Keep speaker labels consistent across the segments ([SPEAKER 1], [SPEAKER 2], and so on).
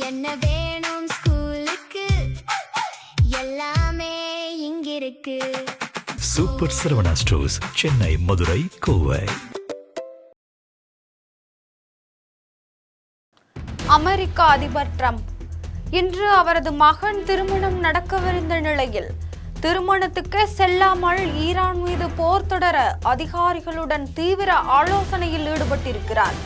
[SPEAKER 1] என்ன வேணும் ஸ்கூலுக்கு எல்லாமே இங்கிருக்கு.
[SPEAKER 2] Super Saravana stores, Chennai, Madurai, Kovai.
[SPEAKER 3] அமெரிக்க அதிபர் ட்ரம்ப் இன்று அவரது மகன் திருமணம் நடக்கவிருந்த நிலையில் திருமணத்துக்கு செல்லாமல் ஈரான் மீது போர் தொடர அதிகாரிகளுடன் தீவிர ஆலோசனையில் ஈடுபட்டிருக்கிறார்.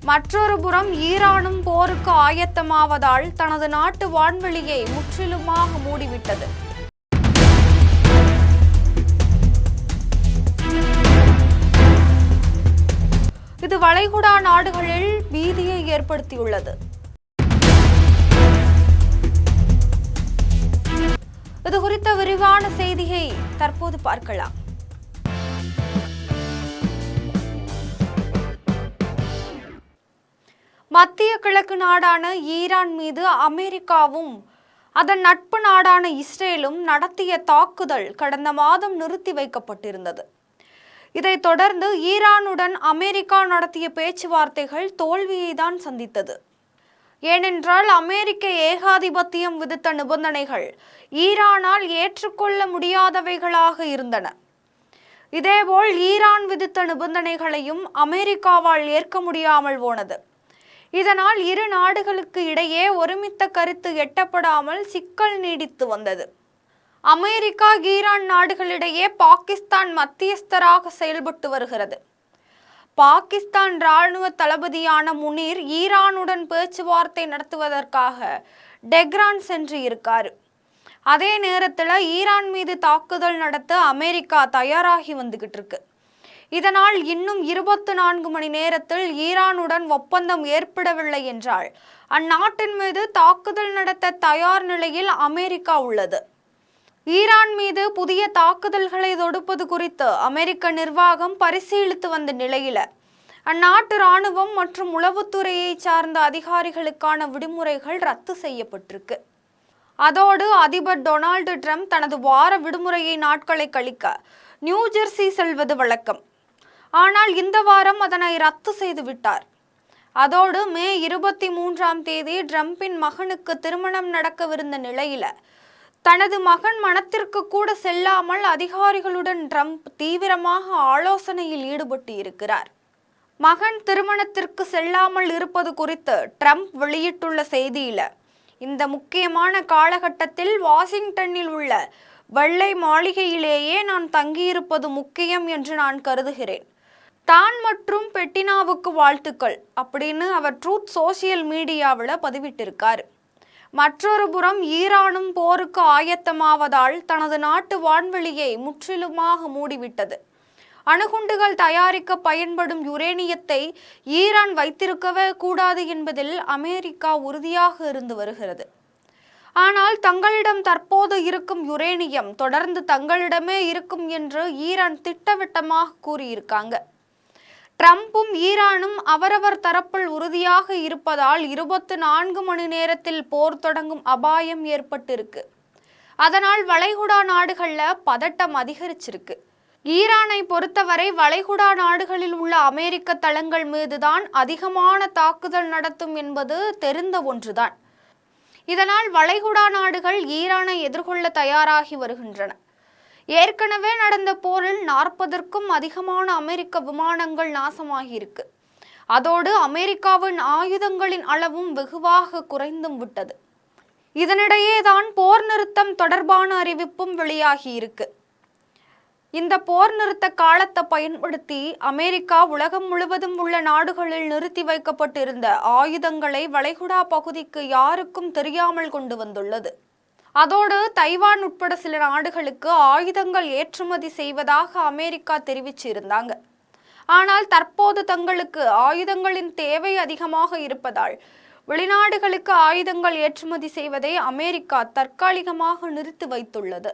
[SPEAKER 3] மற்றொரு புறம் ஈரானும் போருக்கு ஆயத்தமாவதால் தனது நாட்டு வான்வெளியை முற்றிலுமாக மூடிவிட்டது. இது வளைகுடா நாடுகளில் பீதியை ஏற்படுத்தியுள்ளது. இது குறித்த விரிவான செய்தியை தற்போது பார்க்கலாம். மத்திய கிழக்கு நாடான ஈரான் மீது அமெரிக்காவும் அதன் நட்பு நாடான இஸ்ரேலும் நடத்திய தாக்குதல் கடந்த மாதம் நிறுத்தி வைக்கப்பட்டிருந்தது. இதைத் தொடர்ந்து ஈரானுடன் அமெரிக்கா நடத்திய பேச்சுவார்த்தைகள் தோல்வியை தான் சந்தித்தது. ஏனென்றால் அமெரிக்க ஏகாதிபத்தியம் விதித்த நிபந்தனைகள் ஈரானால் ஏற்றுக்கொள்ள முடியாதவைகளாக இருந்தன. இதேபோல் ஈரான் விதித்த நிபந்தனைகளையும் அமெரிக்காவால் ஏற்க முடியாமல் போனது. இதனால் இரு நாடுகளுக்கு இடையே ஒருமித்த கருத்து எட்டப்படாமல் சிக்கல் நீடித்து வந்தது. அமெரிக்கா ஈரான் நாடுகளிடையே பாகிஸ்தான் மத்தியஸ்தராக செயல்பட்டு வருகிறது. பாகிஸ்தான் இராணுவ தளபதியான முனீர் ஈரானுடன் பேச்சுவார்த்தை நடத்துவதற்காக டெஹ்ரான் சென்று இருக்காரு. அதே நேரத்தில் ஈரான் மீது தாக்குதல் நடத்த அமெரிக்கா தயாராகி வந்துகிட்டு இருக்கு. இதனால் இன்னும் 24 மணி நேரத்தில் ஈரானுடன் ஒப்பந்தம் ஏற்படவில்லை என்றால் அந்நாட்டின் மீது தாக்குதல் நடத்த தயார் நிலையில் அமெரிக்கா உள்ளது. ஈரான் மீது புதிய தாக்குதல்களை தொடுப்பது குறித்து அமெரிக்க நிர்வாகம் பரிசீலித்து வந்த நிலையில அந்நாட்டு இராணுவம் மற்றும் உளவுத்துறையை சார்ந்த அதிகாரிகளுக்கான விடுமுறைகள் ரத்து செய்யப்பட்டிருக்கு. அதோடு அதிபர் டொனால்டு ட்ரம்ப் தனது வார விடுமுறையை நாட்களை கழிக்க நியூஜெர்சி செல்வது வழக்கம். ஆனால் இந்த வாரம் அதனை ரத்து செய்து விட்டார். அதோடு மே 23ஆம் தேதி ட்ரம்பின் மகனுக்கு திருமணம் நடக்கவிருந்த நிலையில தனது மகன் மனத்திற்கு கூட செல்லாமல் அதிகாரிகளுடன் ட்ரம்ப் தீவிரமாக ஆலோசனையில் ஈடுபட்டு இருக்கிறார். மகன் திருமணத்திற்கு செல்லாமல் இருப்பது குறித்து ட்ரம்ப் வெளியிட்டுள்ள செய்தியில, இந்த முக்கியமான காலகட்டத்தில் வாஷிங்டனில் உள்ள வெள்ளை மாளிகையிலேயே நான் தங்கியிருப்பது முக்கியம் என்று நான் கருதுகிறேன். தான் மற்றும் பெட்டினாவுக்கு வாழ்த்துக்கள் அப்படின்னு அவர் ட்ரூத் சோசியல் மீடியாவில் பதிவிட்டிருக்காரு. மற்றொரு புறம் ஈரானும் போருக்கு ஆயத்தமாவதால் தனது நாட்டு வான்வெளியை முற்றிலுமாக மூடிவிட்டது. அணுகுண்டுகள் தயாரிக்க பயன்படும் யுரேனியத்தை ஈரான் வைத்திருக்கவே கூடாது என்பதில் அமெரிக்கா உறுதியாக இருந்து வருகிறது. ஆனால் தங்களிடம் தற்போது இருக்கும் யுரேனியம் தொடர்ந்து தங்களிடமே இருக்கும் என்று ஈரான் திட்டவட்டமாக கூறியிருக்காங்க. ட்ரம்பும் ஈரானும் அவரவர் தரப்பில் உறுதியாக இருப்பதால் 24 மணி நேரத்தில் போர் தொடங்கும் அபாயம் ஏற்பட்டிருக்கு. அதனால் வளைகுடா நாடுகள்ல பதட்டம் அதிகரிச்சிருக்கு. ஈரானை பொறுத்தவரை வளைகுடா நாடுகளில் உள்ள அமெரிக்க தளங்கள் மீதுதான் அதிகமான தாக்குதல் நடத்தும் என்பது தெரிந்த ஒன்றுதான். இதனால் வளைகுடா நாடுகள் ஈரானை எதிர்கொள்ள தயாராகி வருகின்றன. ஏற்கனவே நடந்த போரில் 40க்கும் அதிகமான அமெரிக்க விமானங்கள் நாசமாகியிருக்கு. அதோடு அமெரிக்காவின் ஆயுதங்களின் அளவும் வெகுவாக குறைந்தும் விட்டது. இதனிடையே தான் போர் நிறுத்தம் தொடர்பான அறிவிப்பும் வெளியாகியிருக்கு. இந்த போர் நிறுத்த காலத்தை பயன்படுத்தி அமெரிக்கா உலகம் முழுவதும் உள்ள நாடுகளில் நிறுத்தி வைக்கப்பட்டிருந்த ஆயுதங்களை வளைகுடா பகுதிக்கு யாருக்கும் தெரியாமல் கொண்டு வந்துள்ளது. அதோடு தைவான் உட்பட சில நாடுகளுக்கு ஆயுதங்கள் ஏற்றுமதி செய்வதாக அமெரிக்கா தெரிவிச்சிருந்தாங்க. ஆனால் தற்போது தங்களுக்கு ஆயுதங்களின் தேவை அதிகமாக இருப்பதால் வெளிநாடுகளுக்கு ஆயுதங்கள் ஏற்றுமதி செய்வதை அமெரிக்கா தற்காலிகமாக நிறுத்தி வைத்துள்ளது.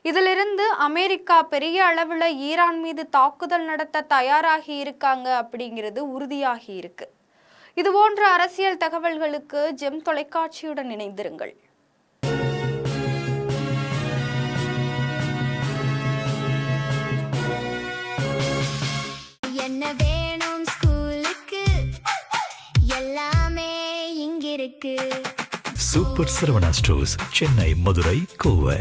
[SPEAKER 3] இதிலிருந்து அமெரிக்கா பெரிய அளவில் ஈரான் மீது தாக்குதல் நடத்த தயாராகி இருக்காங்க அப்படிங்கிறது உறுதியாகி இருக்கு. இதுபோன்ற அரசியல் தகவல்களுக்கு ஜெம் தொலைக்காட்சியுடன் இணைந்திருங்கள்.
[SPEAKER 1] வேணும் ஸ்கூலுக்கு எல்லாமே இங்கிருக்கு
[SPEAKER 2] சூப்பர் சரவணா ஸ்டோர்ஸ் சென்னை மதுரை கோவை